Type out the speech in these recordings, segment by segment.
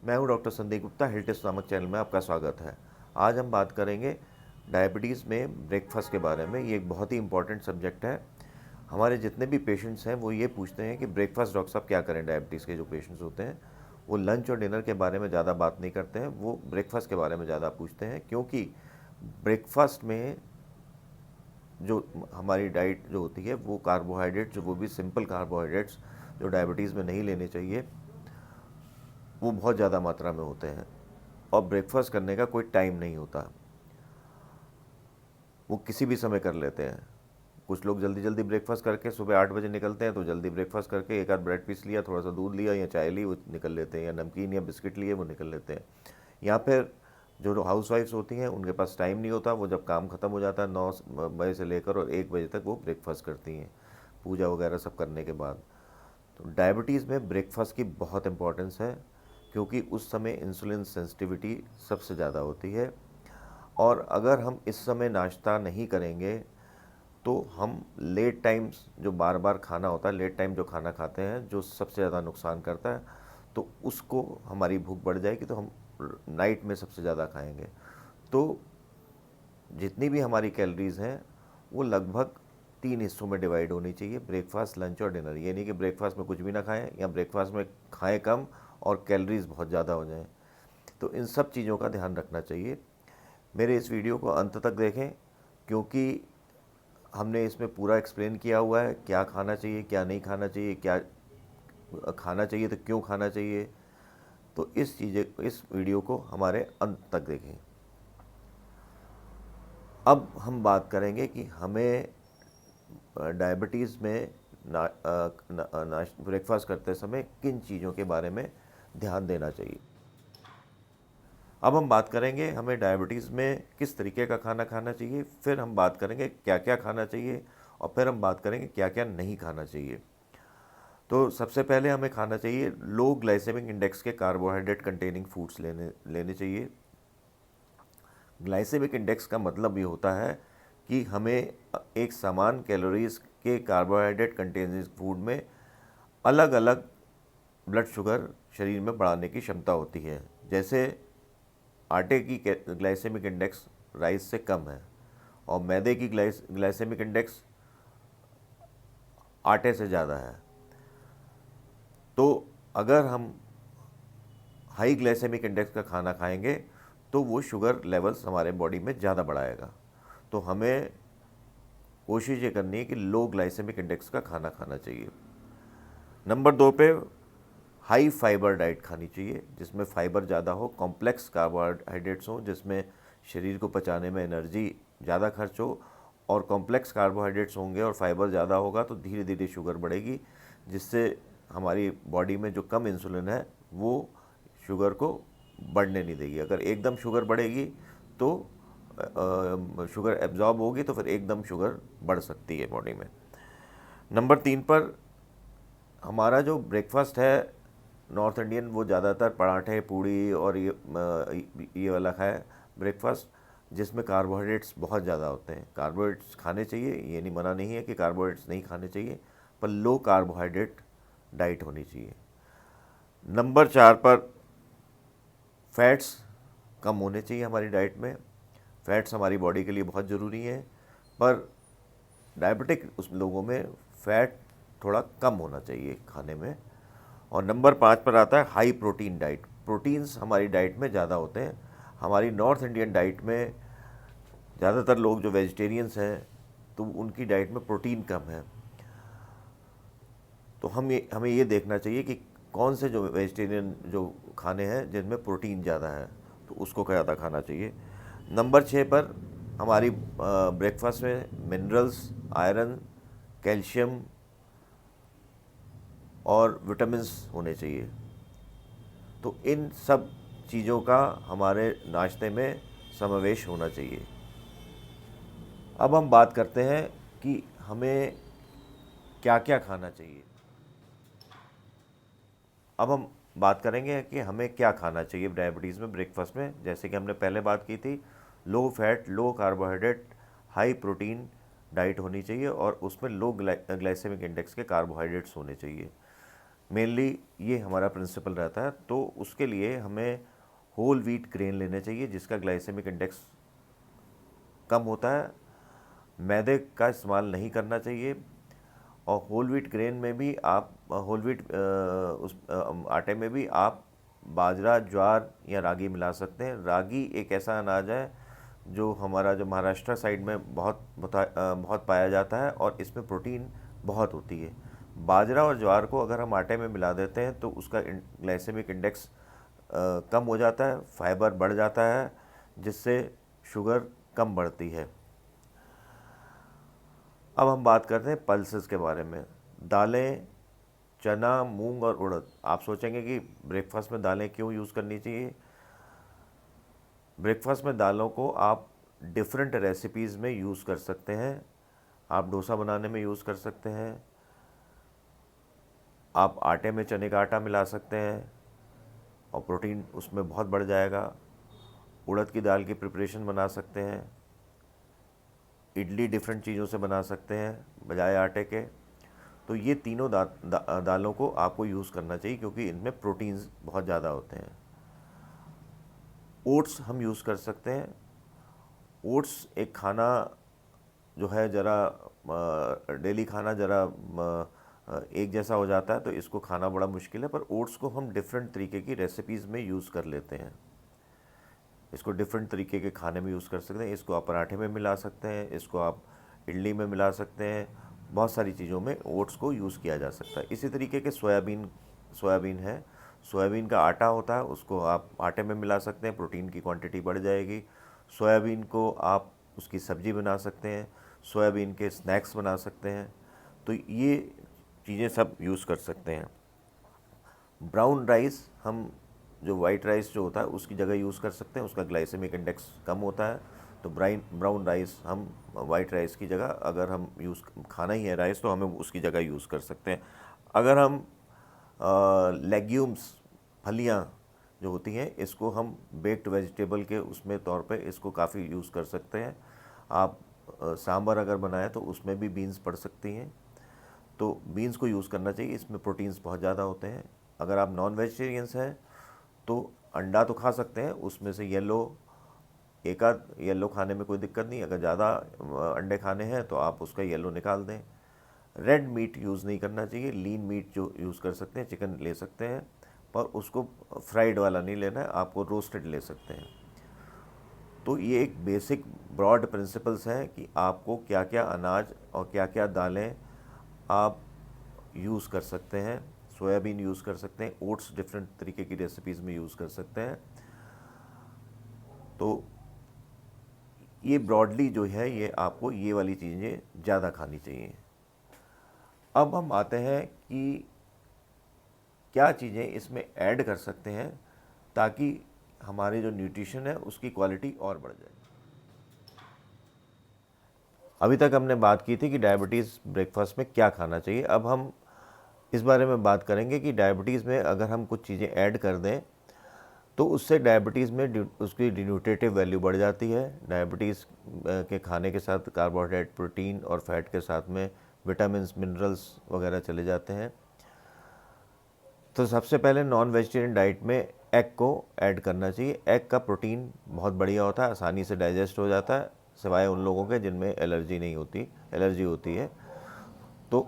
मैं हूं doctor Sandeep Gupta, health tips नामक चैनल में आपका स्वागत है। आज हम बात करेंगे डायबिटीज़ में ब्रेकफास्ट के बारे में। ये एक बहुत ही इंपॉर्टेंट सब्जेक्ट है। हमारे जितने भी पेशेंट्स हैं वो ये पूछते हैं कि ब्रेकफास्ट डॉक्टर साहब क्या करें। डायबिटीज़ के जो पेशेंट्स होते हैं वो लंच और डिनर के बारे में ज़्यादा बात नहीं करते हैं, वो ब्रेकफास्ट के बारे में ज़्यादा पूछते हैं, क्योंकि ब्रेकफास्ट में जो हमारी डाइट जो होती है वो कार्बोहाइड्रेट्स, वो भी सिंपल कार्बोहाइड्रेट्स जो डायबिटीज़ में नहीं लेने चाहिए, वो बहुत ज़्यादा मात्रा में होते हैं। और ब्रेकफास्ट करने का कोई टाइम नहीं होता, वो किसी भी समय कर लेते हैं। कुछ लोग जल्दी जल्दी ब्रेकफास्ट करके सुबह 8 बजे निकलते हैं, तो जल्दी ब्रेकफास्ट करके एक आध ब्रेड पीस लिया, थोड़ा सा दूध लिया या चाय ली, वो निकल लेते हैं, या नमकीन या बिस्किट लिए वो निकल लेते हैं। या फिर जो हाउस वाइफ्स होती हैं उनके पास टाइम नहीं होता, वो जब काम ख़त्म हो जाता है 9 बजे से लेकर और 1 बजे तक वो ब्रेकफास्ट करती हैं, पूजा वगैरह सब करने के बाद। तो डायबिटीज़ में ब्रेकफास्ट की बहुत इंपॉर्टेंस है, क्योंकि उस समय इंसुलिन सेंसिटिविटी सबसे ज़्यादा होती है। और अगर हम इस समय नाश्ता नहीं करेंगे तो हम लेट टाइम्स जो बार बार खाना होता है, लेट टाइम जो खाना खाते हैं, जो सबसे ज़्यादा नुकसान करता है, तो उसको हमारी भूख बढ़ जाएगी, तो हम नाइट में सबसे ज़्यादा खाएंगे। तो जितनी भी हमारी कैलोरीज़ हैं वो लगभग 3 हिस्सों में डिवाइड होनी चाहिए, ब्रेकफास्ट, लंच और डिनर। ये नहीं कि ब्रेकफास्ट में कुछ भी ना खाएं या ब्रेकफास्ट में खाएं कम और कैलोरीज़ बहुत ज़्यादा हो जाएं। तो इन सब चीज़ों का ध्यान रखना चाहिए। मेरे इस वीडियो को अंत तक देखें, क्योंकि हमने इसमें पूरा एक्सप्लेन किया हुआ है क्या खाना चाहिए, क्या नहीं खाना चाहिए, क्या खाना चाहिए तो क्यों खाना चाहिए। तो इस वीडियो को हमारे अंत तक देखें। अब हम बात करेंगे कि हमें डायबिटीज़ में ब्रेकफास्ट करते समय किन चीज़ों के बारे में ध्यान देना चाहिए। अब हम बात करेंगे हमें डायबिटीज़ में किस तरीके का खाना खाना चाहिए, फिर हम बात करेंगे क्या क्या खाना चाहिए, और फिर हम बात करेंगे क्या क्या नहीं खाना चाहिए। तो सबसे पहले हमें खाना चाहिए लो ग्लाइसेमिक इंडेक्स के कार्बोहाइड्रेट कंटेनिंग फूड्स लेने चाहिए। ग्लाइसेमिक इंडेक्स का मतलब ये होता है कि हमें एक समान कैलोरीज के कार्बोहाइड्रेट कंटेनिंग फूड में अलग अलग ब्लड शुगर शरीर में बढ़ाने की क्षमता होती है। जैसे आटे की ग्लाइसेमिक इंडेक्स राइस से कम है, और मैदे की ग्लाइसेमिक इंडेक्स आटे से ज़्यादा है। तो अगर हम हाई ग्लाइसेमिक इंडेक्स का खाना खाएंगे तो वो शुगर लेवल्स हमारे बॉडी में ज़्यादा बढ़ाएगा। तो हमें कोशिश ये करनी है कि लो ग्लाइसेमिक इंडेक्स का खाना खाना चाहिए। नंबर 2 पे हाई फाइबर डाइट खानी चाहिए, जिसमें फाइबर ज़्यादा हो, कॉम्प्लेक्स कार्बोहाइड्रेट्स हो, जिसमें शरीर को पचाने में एनर्जी ज़्यादा खर्च हो। और कॉम्प्लेक्स कार्बोहाइड्रेट्स होंगे और फाइबर ज़्यादा होगा तो धीरे धीरे शुगर बढ़ेगी, जिससे हमारी बॉडी में जो कम इंसुलिन है वो शुगर को बढ़ने नहीं देगी। अगर एकदम शुगर बढ़ेगी तो शुगर एब्जॉर्ब होगी, तो फिर एकदम शुगर बढ़ सकती है बॉडी में। नंबर 3 पर हमारा जो ब्रेकफास्ट है नॉर्थ इंडियन, वो ज़्यादातर पराठे, पूड़ी और ये वाला है ब्रेकफास्ट, जिसमें कार्बोहाइड्रेट्स बहुत ज़्यादा होते हैं। कार्बोहाइड्रेट्स खाने चाहिए, ये नहीं, मना नहीं है कि कार्बोहाइड्रेट्स नहीं खाने चाहिए, पर लो कार्बोहाइड्रेट डाइट होनी चाहिए। नंबर 4 पर फैट्स कम होने चाहिए हमारी डाइट में। फैट्स हमारी बॉडी के लिए बहुत ज़रूरी हैं, पर डायबिटिक उस लोगों में फ़ैट थोड़ा कम होना चाहिए खाने में। और नंबर 5 पर आता है हाई प्रोटीन डाइट। प्रोटीन्स हमारी डाइट में ज़्यादा होते हैं। हमारी नॉर्थ इंडियन डाइट में ज़्यादातर लोग जो वेजिटेरियंस हैं तो उनकी डाइट में प्रोटीन कम है। तो हमें ये देखना चाहिए कि कौन से जो वेजिटेरियन जो खाने हैं जिनमें प्रोटीन ज़्यादा है, तो उसको ज़्यादा खाना चाहिए। नंबर 6 पर हमारी ब्रेकफास्ट में मिनरल्स, आयरन, कैल्शियम और विटामिन्स होने चाहिए। तो इन सब चीज़ों का हमारे नाश्ते में समावेश होना चाहिए। अब हम बात करते हैं कि हमें क्या क्या खाना चाहिए। अब हम बात करेंगे कि हमें क्या खाना चाहिए डायबिटीज़ में ब्रेकफास्ट में। जैसे कि हमने पहले बात की थी, लो फैट, लो कार्बोहाइड्रेट, हाई प्रोटीन डाइट होनी चाहिए, और उसमें लो ग्लाइसेमिक इंडेक्स के कार्बोहाइड्रेट्स होने चाहिए। मेनली ये हमारा प्रिंसिपल रहता है। तो उसके लिए हमें होल व्हीट ग्रेन लेने चाहिए जिसका ग्लाइसेमिक इंडेक्स कम होता है। मैदे का इस्तेमाल नहीं करना चाहिए। और होल व्हीट ग्रेन में भी आप होल व्हीट उस आटे में भी आप बाजरा, ज्वार या रागी मिला सकते हैं। रागी एक ऐसा अनाज है जो हमारा जो महाराष्ट्र साइड में बहुत पाया जाता है और इसमें प्रोटीन बहुत होती है। बाजरा और ज्वार को अगर हम आटे में मिला देते हैं तो उसका ग्लाइसेमिक इंडेक्स कम हो जाता है, फाइबर बढ़ जाता है, जिससे शुगर कम बढ़ती है। अब हम बात करते हैं पल्सेस के बारे में। दालें, चना, मूंग और उड़द। आप सोचेंगे कि ब्रेकफास्ट में दालें क्यों यूज़ करनी चाहिए। ब्रेकफास्ट में दालों को आप डिफरेंट रेसिपीज़ में यूज़ कर सकते हैं। आप डोसा बनाने में यूज़ कर सकते हैं, आप आटे में चने का आटा मिला सकते हैं और प्रोटीन उसमें बहुत बढ़ जाएगा। उड़द की दाल की प्रिपरेशन बना सकते हैं। इडली डिफरेंट चीज़ों से बना सकते हैं बजाय आटे के। तो ये तीनों दालों को आपको यूज़ करना चाहिए क्योंकि इनमें प्रोटीन्स बहुत ज़्यादा होते हैं। ओट्स हम यूज़ कर सकते हैं। ओट्स एक खाना जो है ज़रा डेली खाना ज़रा एक जैसा हो जाता है, तो इसको खाना बड़ा मुश्किल है। पर ओट्स को हम डिफरेंट तरीके की रेसिपीज़ में यूज़ कर लेते हैं। इसको डिफरेंट तरीके के खाने में यूज़ कर सकते हैं। इसको आप पराठे में मिला सकते हैं, इसको आप इडली में मिला सकते हैं। बहुत सारी चीज़ों में ओट्स को यूज़ किया जा सकता है। इसी तरीके के सोयाबीन है। सोयाबीन का आटा होता है, उसको आप आटे में मिला सकते हैं, प्रोटीन की क्वांटिटी बढ़ जाएगी। सोयाबीन को आप उसकी सब्ज़ी बना सकते हैं, सोयाबीन के स्नैक्स बना सकते हैं। तो ये चीज़ें सब यूज़ कर सकते हैं। ब्राउन राइस हम जो वाइट राइस जो होता है उसकी जगह यूज़ कर सकते हैं, उसका ग्लाइसेमिक इंडेक्स कम होता है। तो ब्राउन राइस हम वाइट राइस की जगह, अगर हम खाना ही है राइस, तो हमें उसकी जगह यूज़ कर सकते हैं। अगर हम लेग्यूम्स, फलियां जो होती हैं, इसको हम बेक्ड वेजिटेबल के उसमें तौर पे इसको काफ़ी यूज़ कर सकते हैं। आप सांभर अगर बनाएं तो उसमें भी बीन्स पड़ सकती हैं, तो बीन्स को यूज़ करना चाहिए, इसमें प्रोटीन्स बहुत ज़्यादा होते हैं। अगर आप नॉन वेजिटेरियंस हैं तो अंडा तो खा सकते हैं, उसमें से एक आध येलो खाने में कोई दिक्कत नहीं। अगर ज़्यादा अंडे खाने हैं तो आप उसका येलो निकाल दें। रेड मीट यूज़ नहीं करना चाहिए। लीन मीट जो यूज़ कर सकते हैं, चिकन ले सकते हैं, पर उसको फ्राइड वाला नहीं लेना है, आपको रोस्टेड ले सकते हैं। तो ये एक बेसिक ब्रॉड प्रिंसिपल्स हैं कि आपको क्या क्या अनाज और क्या क्या दालें आप यूज़ कर सकते हैं। सोयाबीन यूज़ कर सकते हैं, ओट्स डिफरेंट तरीके की रेसिपीज़ में यूज़ कर सकते हैं। तो ये ब्रॉडली जो है, ये आपको ये वाली चीज़ें ज़्यादा खानी चाहिए। अब हम आते हैं कि क्या चीज़ें इसमें ऐड कर सकते हैं ताकि हमारे जो न्यूट्रिशन है उसकी क्वालिटी और बढ़ जाए। अभी तक हमने बात की थी कि डायबिटीज़ ब्रेकफास्ट में क्या खाना चाहिए। अब हम इस बारे में बात करेंगे कि डायबिटीज़ में अगर हम कुछ चीज़ें ऐड कर दें तो उससे डायबिटीज़ में उसकी न्यूट्रिटिव वैल्यू बढ़ जाती है। डायबिटीज़ के खाने के साथ कार्बोहाइड्रेट, प्रोटीन और फैट के साथ में विटामिन, मिनरल्स वगैरह चले जाते हैं। तो सबसे पहले नॉन वेजिटेरियन डाइट में एग को ऐड करना चाहिए। एग का प्रोटीन बहुत बढ़िया होता है, आसानी से डाइजेस्ट हो जाता है, सिवाय उन लोगों के जिनमें एलर्जी होती है। तो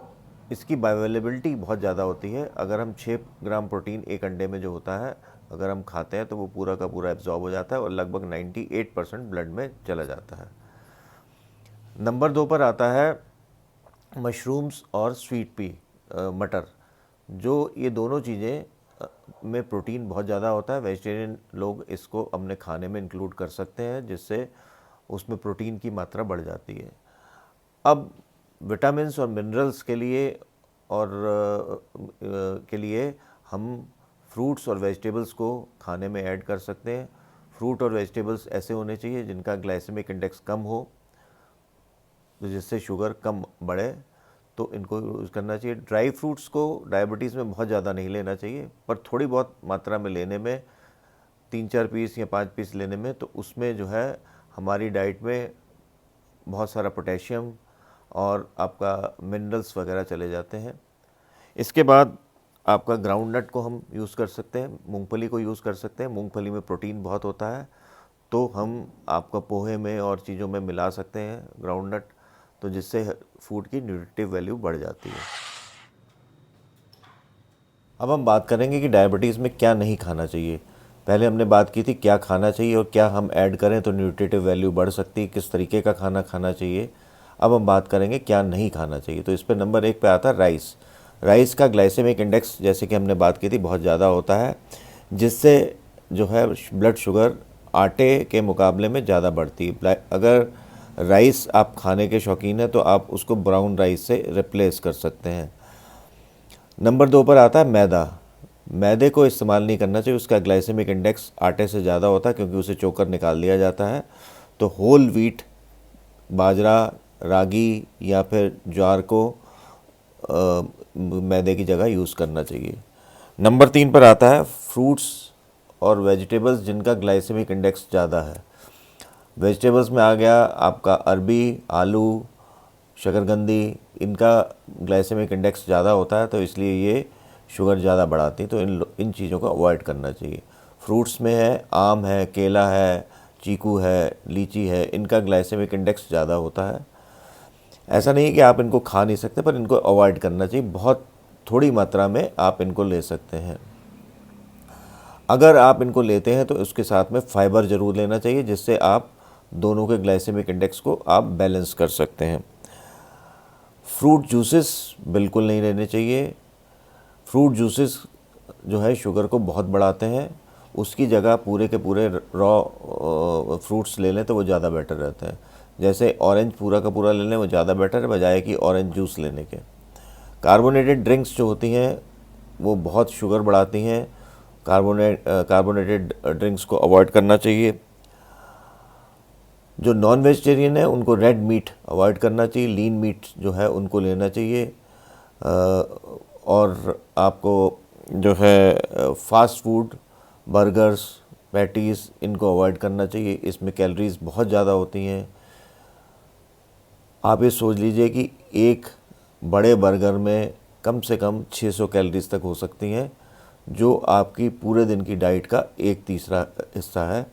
इसकी बायोअवेलेबिलिटी बहुत ज़्यादा होती है। अगर हम 6 ग्राम प्रोटीन एक अंडे में जो होता है, अगर हम खाते हैं तो वो पूरा का पूरा एब्जॉर्ब हो जाता है और लगभग 98% ब्लड में चला जाता है। नंबर 2 पर आता है मशरूम्स और स्वीट पी, मटर। जो ये दोनों चीज़ें में प्रोटीन बहुत ज़्यादा होता है। वेजिटेरियन लोग इसको अपने खाने में इंक्लूड कर सकते हैं, जिससे उसमें प्रोटीन की मात्रा बढ़ जाती है। अब विटामिन्स और मिनरल्स के लिए हम फ्रूट्स और वेजिटेबल्स को खाने में ऐड कर सकते हैं। फ्रूट और वेजिटेबल्स ऐसे होने चाहिए जिनका ग्लाइसेमिक इंडेक्स कम हो, तो जिससे शुगर कम बढ़े, तो इनको यूज़ करना चाहिए। ड्राई फ्रूट्स को डायबिटीज़ में बहुत ज़्यादा नहीं लेना चाहिए, पर थोड़ी बहुत मात्रा में लेने में, 3-4 पीस या 5 पीस लेने में, तो उसमें जो है हमारी डाइट में बहुत सारा पोटेशियम और आपका मिनरल्स वगैरह चले जाते हैं। इसके बाद आपका ग्राउंड नट को हम यूज़ कर सकते हैं, मूंगफली को यूज़ कर सकते हैं। मूंगफली में प्रोटीन बहुत होता है, तो हम आपका पोहे में और चीज़ों में मिला सकते हैं ग्राउंड नट, तो जिससे फूड की न्यूट्रिटिव वैल्यू बढ़ जाती है। अब हम बात करेंगे कि डायबिटीज़ में क्या नहीं खाना चाहिए। पहले हमने बात की थी क्या खाना चाहिए और क्या हम ऐड करें तो न्यूट्रिटिव वैल्यू बढ़ सकती है, किस तरीके का खाना खाना चाहिए। अब हम बात करेंगे क्या नहीं खाना चाहिए। तो इस पर नंबर 1 पे आता है राइस। राइस का ग्लाइसेमिक इंडेक्स, जैसे कि हमने बात की थी, बहुत ज़्यादा होता है, जिससे जो है ब्लड शुगर आटे के मुकाबले में ज़्यादा बढ़ती है। अगर राइस आप खाने के शौकीन हैं तो आप उसको ब्राउन राइस से रिप्लेस कर सकते हैं। नंबर 2 पर आता है मैदा। मैदे को इस्तेमाल नहीं करना चाहिए, उसका ग्लाइसेमिक इंडेक्स आटे से ज़्यादा होता है क्योंकि उसे चोकर निकाल दिया जाता है। तो होल व्हीट, बाजरा, रागी या फिर ज्वार को मैदे की जगह यूज़ करना चाहिए। नंबर 3 पर आता है फ्रूट्स और वेजिटेबल्स जिनका ग्लाइसेमिक इंडेक्स ज़्यादा है। वेजिटेबल्स में आ गया आपका अरबी, आलू, शकरकंदी, इनका ग्लाइसेमिक इंडेक्स ज़्यादा होता है, तो इसलिए ये शुगर ज़्यादा बढ़ाती हैं, तो इन चीज़ों को अवॉइड करना चाहिए। फ्रूट्स में है आम है, केला है, चीकू है, लीची है, इनका ग्लाइसेमिक इंडेक्स ज़्यादा होता है। ऐसा नहीं है कि आप इनको खा नहीं सकते, पर इनको अवॉइड करना चाहिए, बहुत थोड़ी मात्रा में आप इनको ले सकते हैं। अगर आप इनको लेते हैं तो उसके साथ में फाइबर ज़रूर लेना चाहिए, जिससे आप दोनों के ग्लाइसेमिक इंडेक्स को आप बैलेंस कर सकते हैं। फ्रूट जूसेस बिल्कुल नहीं लेने चाहिए। फ्रूट जूसेस जो है शुगर को बहुत बढ़ाते हैं, उसकी जगह पूरे के पूरे रॉ फ्रूट्स ले लें तो वो ज़्यादा बेटर रहता है। जैसे ऑरेंज पूरा का पूरा ले लें, वो ज़्यादा बेटर है बजाय कि ऑरेंज जूस लेने के। कार्बोनेटेड ड्रिंक्स जो होती हैं वो बहुत शुगर बढ़ाती हैं, कार्बोनेटेड ड्रिंक्स को अवॉइड करना चाहिए। जो नॉन वेजिटेरियन है उनको रेड मीट अवॉइड करना चाहिए, लीन मीट जो है उनको लेना चाहिए। और आपको जो है फास्ट फूड, बर्गर्स, पैटीज़, इनको अवॉइड करना चाहिए, इसमें कैलोरीज़ बहुत ज़्यादा होती हैं। आप ये सोच लीजिए कि एक बड़े बर्गर में कम से कम 600 कैलोरीज तक हो सकती हैं, जो आपकी पूरे दिन की डाइट का 1/3 हिस्सा है,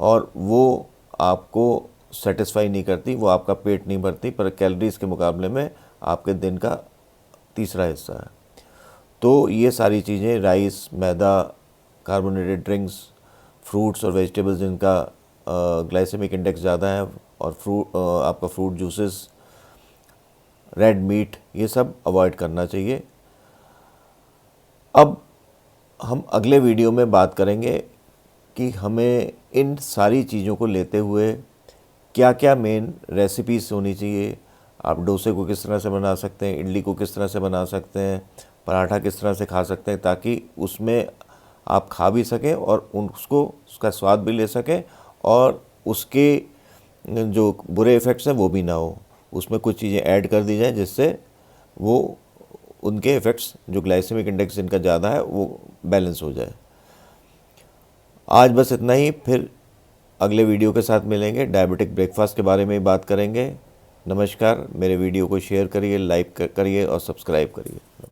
और वो आपको सेटिस्फाई नहीं करती, वो आपका पेट नहीं भरती, पर कैलोरीज़ के मुकाबले में आपके दिन का 3 हिस्सा है। तो ये सारी चीज़ें, राइस, मैदा, कार्बोनेटेड ड्रिंक्स, फ्रूट्स और वेजिटेबल्स जिनका ग्लाइसेमिक इंडेक्स ज़्यादा है, और आपका फ्रूट जूसेस, रेड मीट, ये सब अवॉइड करना चाहिए। अब हम अगले वीडियो में बात करेंगे कि हमें इन सारी चीज़ों को लेते हुए क्या क्या मेन रेसिपीज़ होनी चाहिए। आप डोसे को किस तरह से बना सकते हैं, इडली को किस तरह से बना सकते हैं, पराठा किस तरह से खा सकते हैं, ताकि उसमें आप खा भी सकें और उसका स्वाद भी ले सकें, और उसके जो बुरे इफ़ेक्ट्स हैं वो भी ना हो। उसमें कुछ चीज़ें ऐड कर दी जाए जिससे वो उनके इफ़ेक्ट्स, जो ग्लाइसेमिक इंडेक्स जिनका ज़्यादा है, वो बैलेंस हो जाए। आज बस इतना ही, फिर अगले वीडियो के साथ मिलेंगे। डायबिटिक ब्रेकफास्ट के बारे में ही बात करेंगे। नमस्कार। मेरे वीडियो को शेयर करिए, लाइक करिए और सब्सक्राइब करिए।